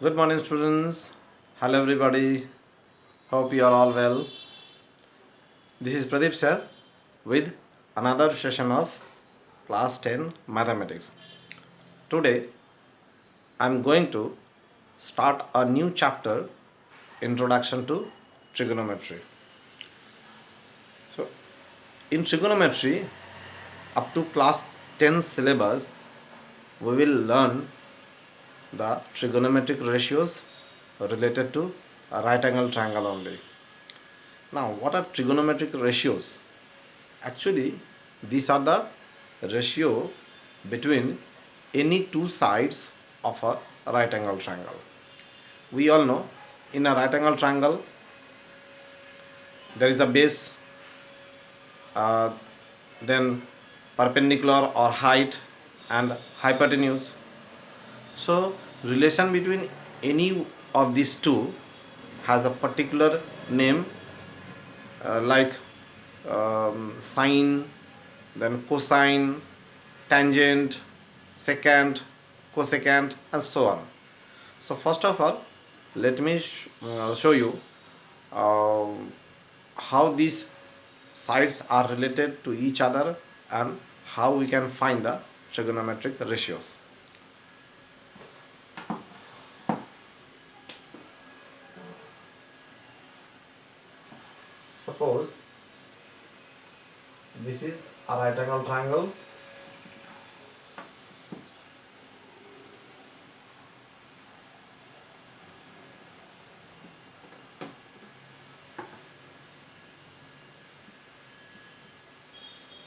Good morning, students. Hello, everybody. Hope you are all well. This is Pradeep sir with another session of class 10 mathematics. Today, I am going to start a new chapter, Introduction to Trigonometry. So, in trigonometry, up to class 10 syllabus, we will learn the trigonometric ratios related to a right angle triangle only. Now, what are trigonometric ratios? Actually, these are the ratio between any two sides of a right angle triangle. We all know in a right angle triangle there is a base, uh, then perpendicular or height and hypotenuse. So relation between any of these two has a particular name, like sine, then cosine, tangent, secant, cosecant, and so on. So first of all, let me show you uh, how these sides are related to each other and how we can find the trigonometric ratios. Suppose this is a right angle triangle.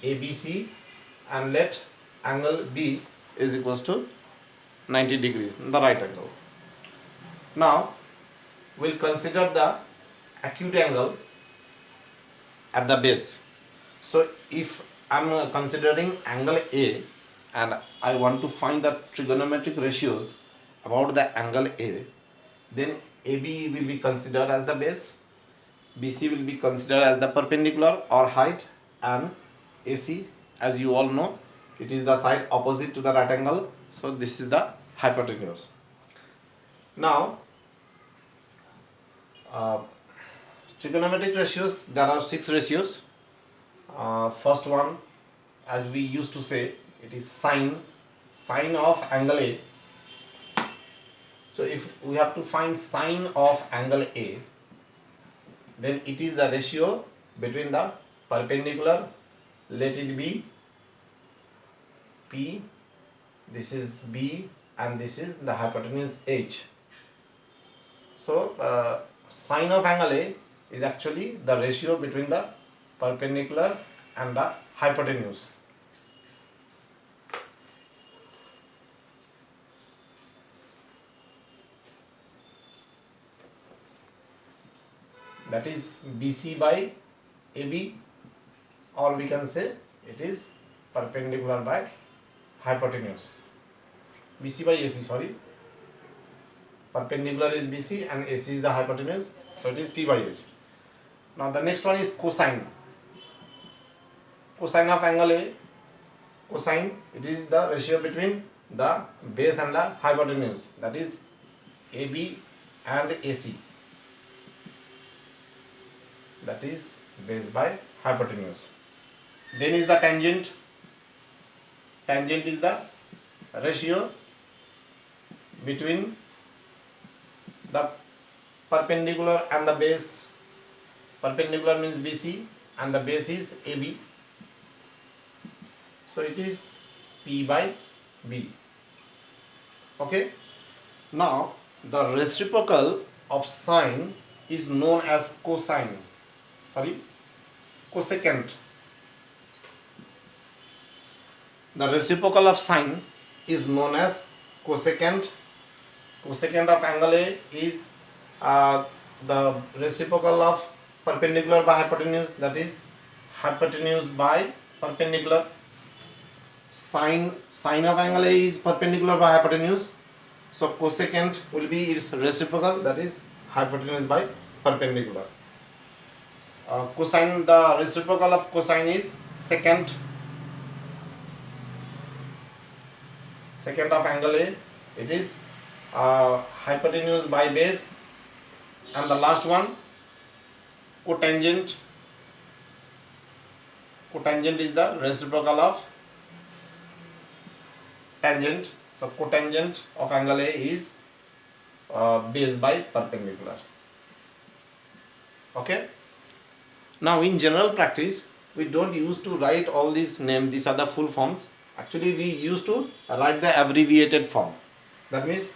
ABC, and let angle B is equals to 90 degrees, the right angle. Now we'll consider the acute angle at the base. So if I'm considering angle A and I want to find the trigonometric ratios about the angle A, then AB will be considered as the base, BC will be considered as the perpendicular or height, and AC, as you all know, it is the side opposite to the right angle, so this is the hypotenuse. Now trigonometric ratios, there are 6 ratios. First one, as we used to say, it is sine of angle A. So if we have to find sine of angle A, then it is the ratio between the perpendicular, let it be P, this is B, and this is the hypotenuse H. So sine of angle A is actually the ratio between the perpendicular and the hypotenuse. That is BC by AB, or we can say it is perpendicular by hypotenuse. BC by AC, sorry. Perpendicular is BC and AC is the hypotenuse, so it is P by H. Now the next one is cosine. Cosine of angle A, cosine, it is the ratio between the base and the hypotenuse, that is AB and AC, that is base by hypotenuse. Then is the tangent. Tangent is the ratio between the perpendicular and the base. Perpendicular means BC and the base is AB, so it is P by B. Okay. Now the reciprocal of sine is known as cosecant. The reciprocal of sine is known as cosecant. Cosecant of angle A is the reciprocal of perpendicular by hypotenuse, that is hypotenuse by perpendicular. Sine of angle A is perpendicular by hypotenuse, so cosecant will be its reciprocal, that is hypotenuse by perpendicular. Cosine, the reciprocal of cosine is secant. Secant of angle A, it is hypotenuse by base, and the last one cotangent. Cotangent is the reciprocal of tangent. So cotangent of angle A is base by perpendicular. Okay. Now in general practice, we don't use to write all these names. These are the full forms. Actually, we used to write the abbreviated form. That means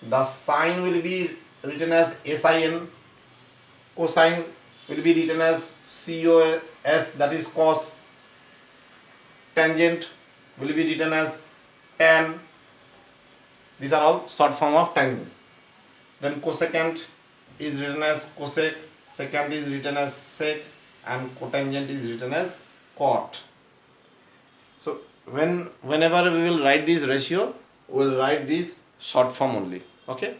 the sine will be written as sin, cosine will be written as cos, that is cos, tangent will be written as tan. These are all short form of tangent. Then cosecant is written as cosec, secant is written as sec, and cotangent is written as cot. So whenever we will write this ratio, we will write this short form only. Okay.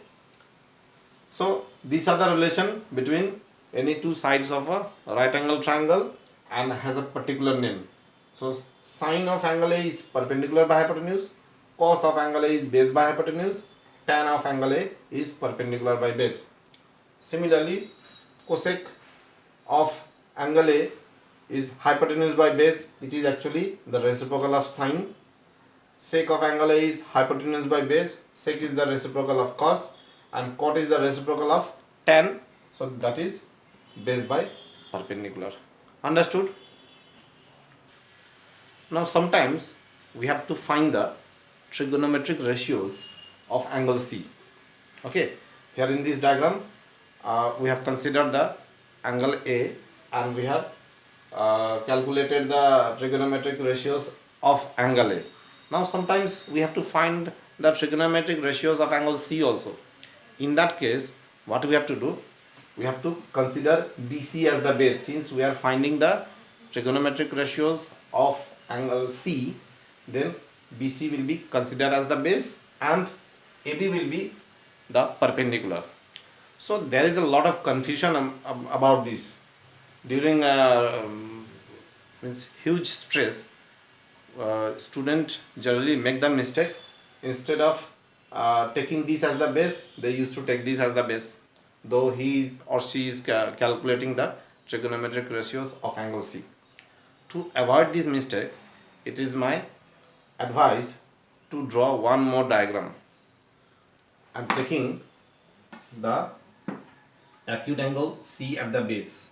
So these are the relation between any two sides of a right angle triangle and has a particular name. So sine of angle A is perpendicular by hypotenuse, cos of angle A is base by hypotenuse, tan of angle A is perpendicular by base. Similarly, cosec of angle A is hypotenuse by base, it is actually the reciprocal of sine. Sec of angle A is hypotenuse by base, sec is the reciprocal of cos, and cot is the reciprocal of tan, so that is base by perpendicular. Understood? Now sometimes we have to find the trigonometric ratios of angle C. Okay, here in this diagram we have considered the angle A, and we have calculated the trigonometric ratios of angle A. Now sometimes we have to find the trigonometric ratios of angle C also. In that case, what we have to do? We have to consider BC as the base. Since we are finding the trigonometric ratios of angle C, then BC will be considered as the base and AB will be the perpendicular. So there is a lot of confusion about this. During huge stress, students generally make the mistake, instead of taking this as the base, they used to take this as the base, though he is or she is calculating the trigonometric ratios of angle C. To avoid this mistake, it is my advice to draw one more diagram. I am taking the acute angle C at the base.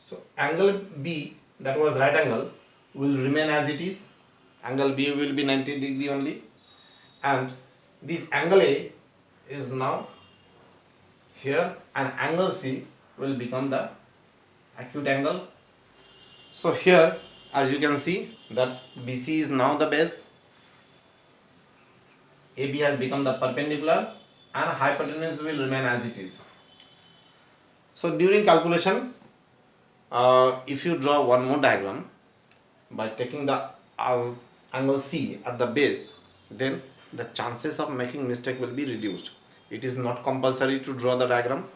So angle B, that was right angle, will remain as it is. Angle B will be 90 degree only, and this angle A is now here, and angle C will become the acute angle. So here, as you can see, that BC is now the base, AB has become the perpendicular, and hypotenuse will remain as it is. So during calculation, if you draw one more diagram by taking the angle C at the base, then the chances of making mistake will be reduced. It is not compulsory to draw the diagram.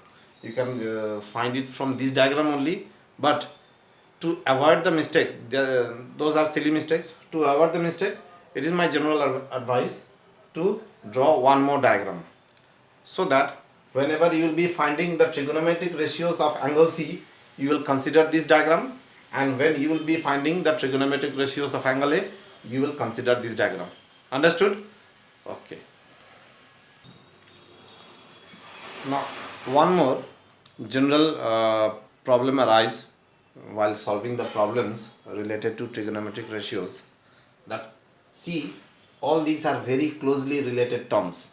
You can find it from this diagram only, but to avoid the mistake, those are silly mistakes. To avoid the mistake, it is my general advice to draw one more diagram, so that whenever you will be finding the trigonometric ratios of angle C, you will consider this diagram, and when you will be finding the trigonometric ratios of angle A, you will consider this diagram. Understood? Okay. Now one more general problem arise while solving the problems related to trigonometric ratios, that see, all these are very closely related terms: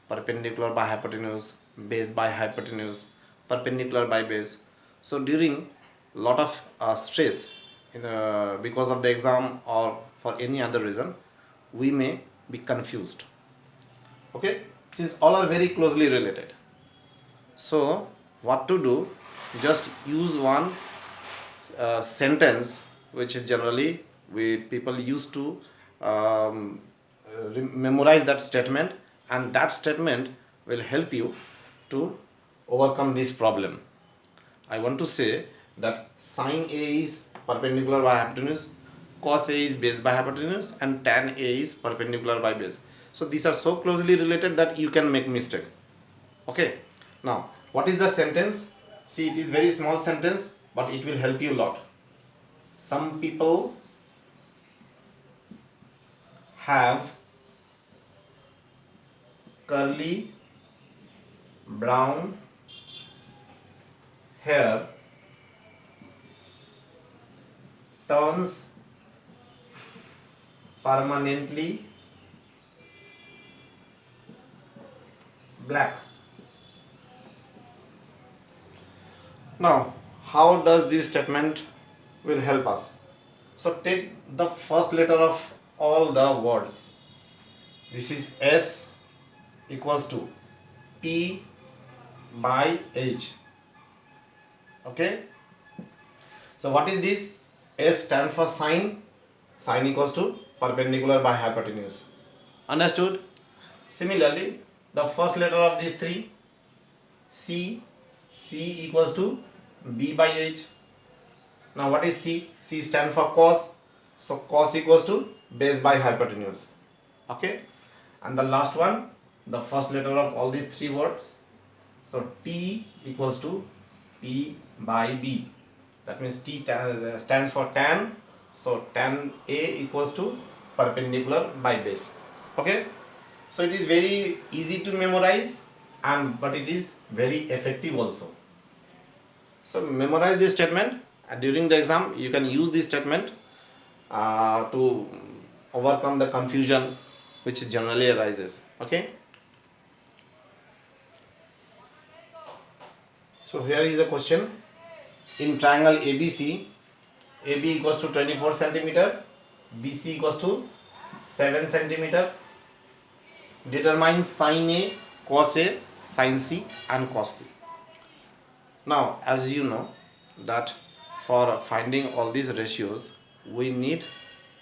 perpendicular by hypotenuse, base by hypotenuse, perpendicular by base. So during lot of stress because of the exam or for any other reason, we may be confused. Okay, since all are very closely related. So what to do, just use one sentence which generally we people used to memorize that statement, and that statement will help you to overcome this problem. I want to say that sine A is perpendicular by hypotenuse, cos A is base by hypotenuse, and tan A is perpendicular by base. So these are so closely related that you can make mistake. Okay. Now, what is the sentence? See, it is very small sentence, but it will help you a lot. Some people have curly brown hair, turns permanently black. Now, how does this statement will help us? So take the first letter of all the words. This is S equals to P by H. Okay. So what is this? S stand for sine. Sine equals to perpendicular by hypotenuse. Understood? Similarly, the first letter of these three, C. C equals to B by H. Now what is C? C stand for cos. So cos equals to base by hypotenuse. Okay. And the last one, the first letter of all these three words. So T equals to P by B. That means T stands for tan. So tan A equals to perpendicular by base. Okay. So it is very easy to memorize, but it is very effective also. So memorize this statement, and during the exam you can use this statement to overcome the confusion which generally arises. Okay. So here is a question. In triangle ABC, AB equals to 24 centimeter, BC equals to 7 centimeter. Determine sin A, cos A, sin C and cos C. Now, as you know that for finding all these ratios, we need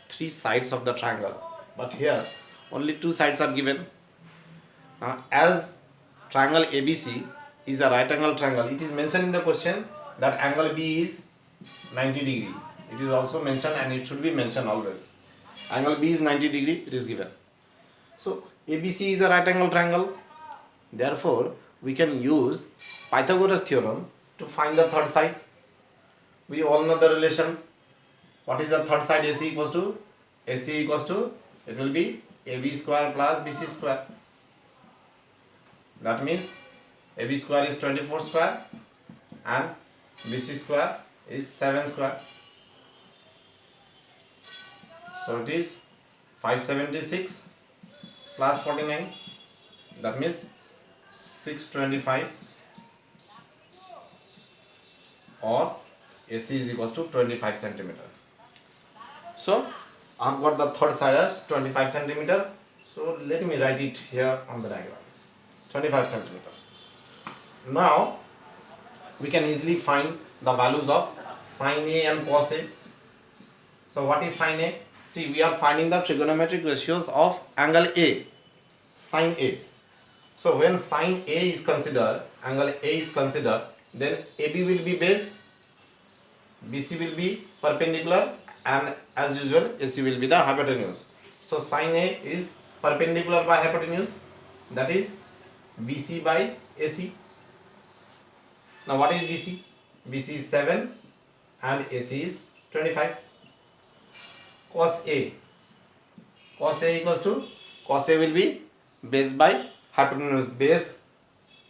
three sides of the triangle. But here only two sides are given. As triangle ABC is a right angle triangle, it is mentioned in the question that angle B is 90 degree. It is also mentioned, and it should be mentioned always. Angle B is 90 degree, it is given. So ABC is a right angle triangle. Therefore, we can use Pythagoras theorem to find the third side. We all know the relation. What is the third side? AC equals to? AC equals to, it will be AB square plus BC square. That means AB square is 24 square and BC square is 7 square. So it is 576 plus 49. That means 625, or AC is equals to 25 centimeter. So I've got the third side as 25 centimeter. So let me write it here on the diagram. 25 centimeter. Now we can easily find the values of sin A and cos A. So what is sin A? See, we are finding the trigonometric ratios of angle A, sin A. So when sin A is considered, angle A is considered, then AB will be base, BC will be perpendicular, and as usual AC will be the hypotenuse. So sin A is perpendicular by hypotenuse, that is BC by AC. Now what is BC? BC is 7 and AC is 25. Cos A. Cos A equals to, cos A will be base by hypotenuse, base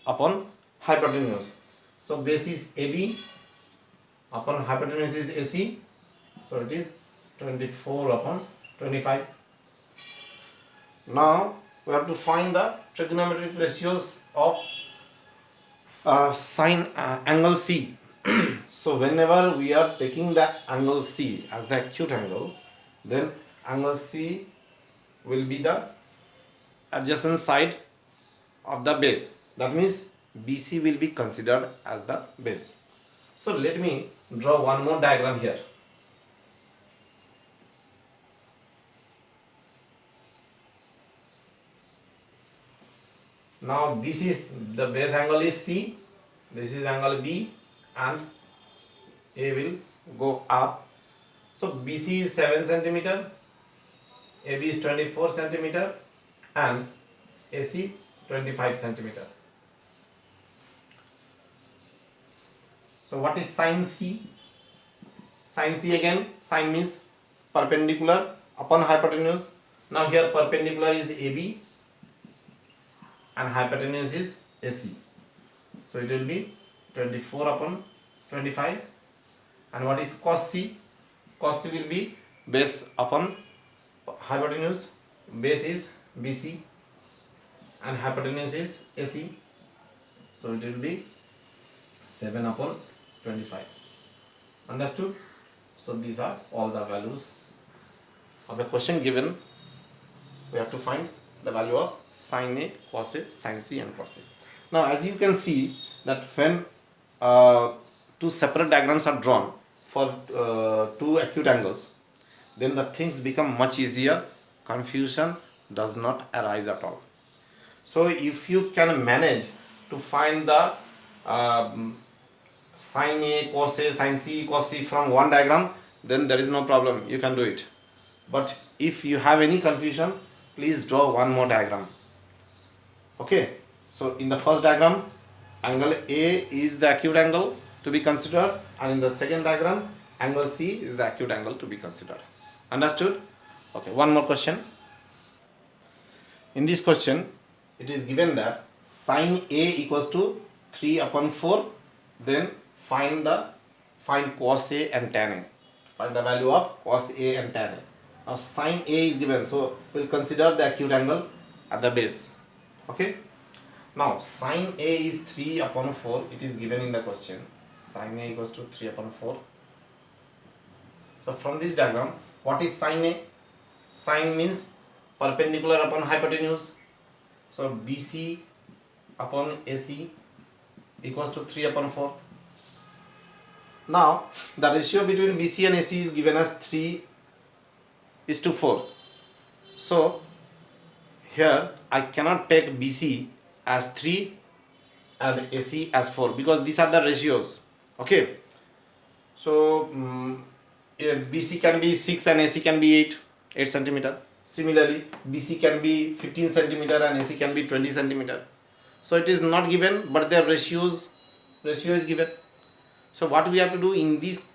upon hypotenuse. So base is AB upon hypotenuse is AC. So it is 24 upon 25. Now we have to find the trigonometric ratios of angle C. So whenever we are taking the angle C as the acute angle, then angle C will be the adjacent side of the base. That means BC will be considered as the base. So let me draw one more diagram here. Now this is the base angle is C, this is angle B, and A will go up. So BC is 7 centimeter, AB is 24 centimeter, and AC 25 centimeter. So what is sine C? Sine C again, sine means perpendicular upon hypotenuse. Now here perpendicular is AB and hypotenuse is AC. So it will be 24 upon 25. And what is cos C? Cos C will be base upon hypotenuse. Base is BC and hypotenuse is AC. So it will be 7 upon 25. Understood? So these are all the values of the question given. We have to find the value of sin A, cos A, sin C and cos A. Now as you can see that when two separate diagrams are drawn for two acute angles, then the things become much easier. Confusion does not arise at all. So if you can manage to find the sin A, cos A, sin C, cos C from one diagram, then there is no problem, you can do it. But if you have any confusion, please draw one more diagram. Okay, so in the first diagram, angle A is the acute angle to be considered, and in the second diagram, angle C is the acute angle to be considered. Understood? Okay, one more question. In this question, it is given that sin A equals to 3 upon 4, then find cos A and tan A. Find the value of cos A and tan A. Now sin A is given, so we'll consider the acute angle at the base. Okay. Now sin A is 3 upon 4. It is given in the question. Sin A equals to 3 upon 4. So from this diagram, what is sin A? Sin means perpendicular upon hypotenuse. So BC upon AC equals to 3 upon 4. Now the ratio between BC and AC is given as 3:4. So here I cannot take BC as 3 and AC as 4 because these are the ratios. Okay. So BC can be 6 and AC can be 8 centimeter. Similarly, BC can be 15 centimeter and AC can be 20 centimeter. So it is not given, but their ratio is given. So what we have to do in these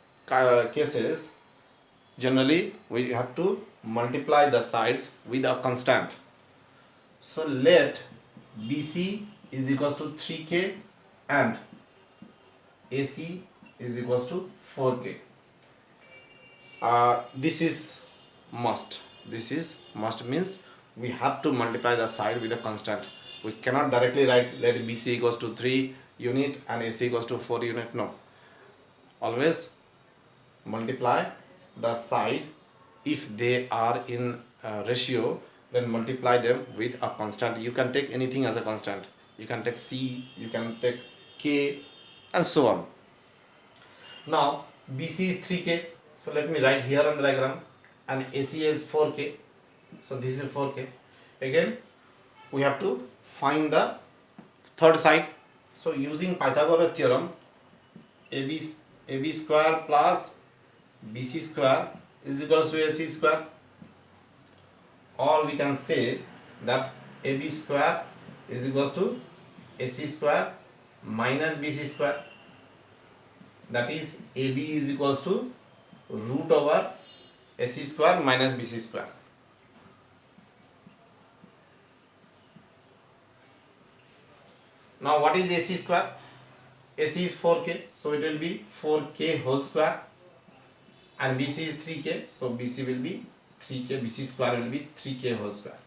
cases, generally we have to multiply the sides with a constant. So let BC is equals to 3K and AC is equals to 4K. This is must. This is must means we have to multiply the side with a constant. We cannot directly write let BC equals to 3 unit and AC equals to 4 unit. No. Always multiply the side. If they are in ratio, then multiply them with a constant. You can take anything as a constant. You can take C, you can take K and so on. Now BC is 3K. So let me write here on the diagram, and AC is 4K. So this is 4K. Again we have to find the third side. So using Pythagoras theorem, AB square plus BC square is equals to AC square, or we can say that AB square is equals to AC square minus BC square. That is AB is equals to root over AC square minus BC square. Now what is AC square? AC is 4K, so it will be 4K whole square, and BC is 3K, so BC will be 3K, BC square will be 3K whole square.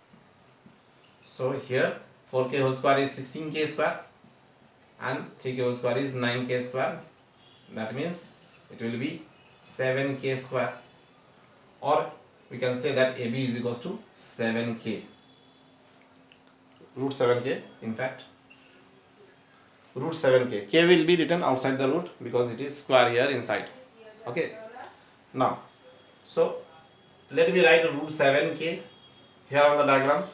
So here 4K whole square is 16K square and 3K whole square is 9K square. That means it will be 7K square, or we can say that AB is equals to 7K, root 7K in fact. root 7k. K will be written outside the root because it is square here inside. Okay. Now, so let me write root 7k here on the diagram.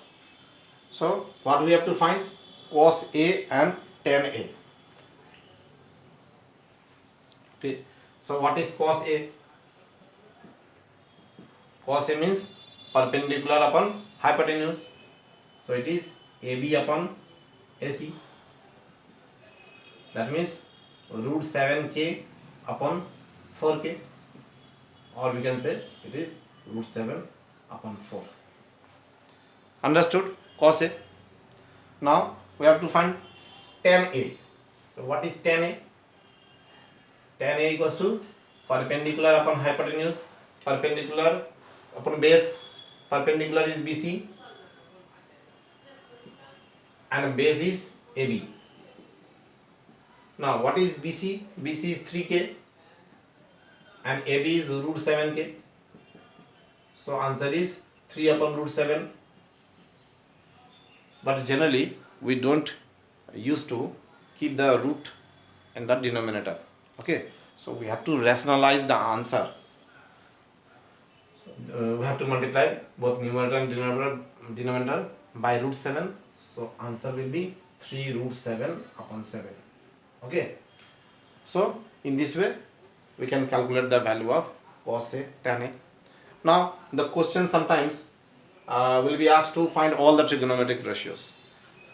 So what we have to find? Cos A and tan A. Okay. So what is cos A? Cos A means perpendicular upon hypotenuse. So it is AB upon AC. That means root 7k upon 4k, or we can say it is root 7 upon 4. Understood? Cos A. Now we have to find tan A. So what is tan A? Tan A equals to perpendicular upon hypotenuse, perpendicular upon base. Perpendicular is BC and base is AB. Now what is BC? BC is 3k and AB is root 7k. So answer is 3 upon root 7. But generally we don't used to keep the root in the denominator. Okay, so we have to rationalize the answer. We have to multiply both numerator and denominator by root 7. So answer will be 3 root 7 upon 7. Okay, so in this way we can calculate the value of cos A, tan A. Now the question sometimes will be asked to find all the trigonometric ratios.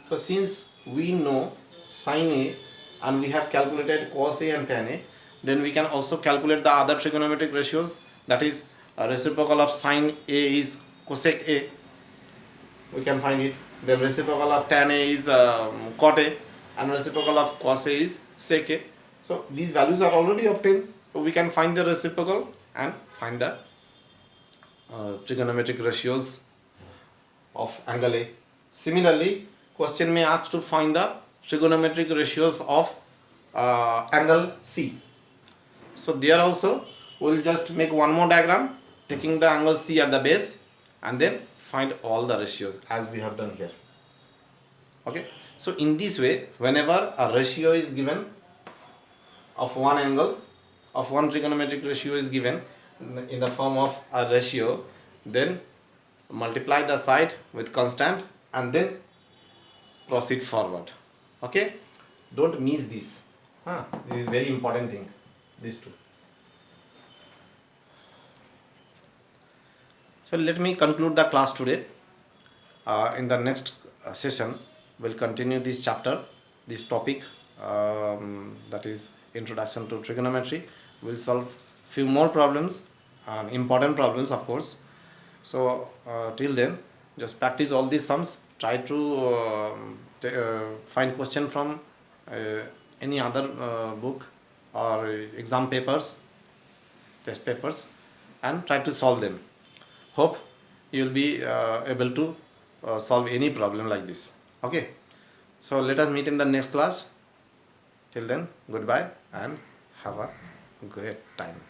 So since we know sin A and we have calculated cos A and tan A, then we can also calculate the other trigonometric ratios. That is, reciprocal of sin A is cosec A. We can find it. Then reciprocal of tan A is cot A, and reciprocal of cos A is sec A. So these values are already obtained. So we can find the reciprocal and find the trigonometric ratios of angle A. Similarly, question may ask to find the trigonometric ratios of angle C. So there also we will just make one more diagram taking the angle C at the base and then find all the ratios as we have done here. Okay, so in this way, whenever a ratio is given of one angle, of one trigonometric ratio is given in the form of a ratio, then multiply the side with constant and then proceed forward. Okay, don't miss this. This is very important thing, these two. So let me conclude the class today. In the next session we'll continue this chapter, this topic, that is introduction to trigonometry. We'll solve few more problems, important problems of course. So till then, just practice all these sums. Try to find question from any other book or exam papers, test papers, and try to solve them. Hope you will be able to solve any problem like this. Okay, so let us meet in the next class. Till then, goodbye and have a great time.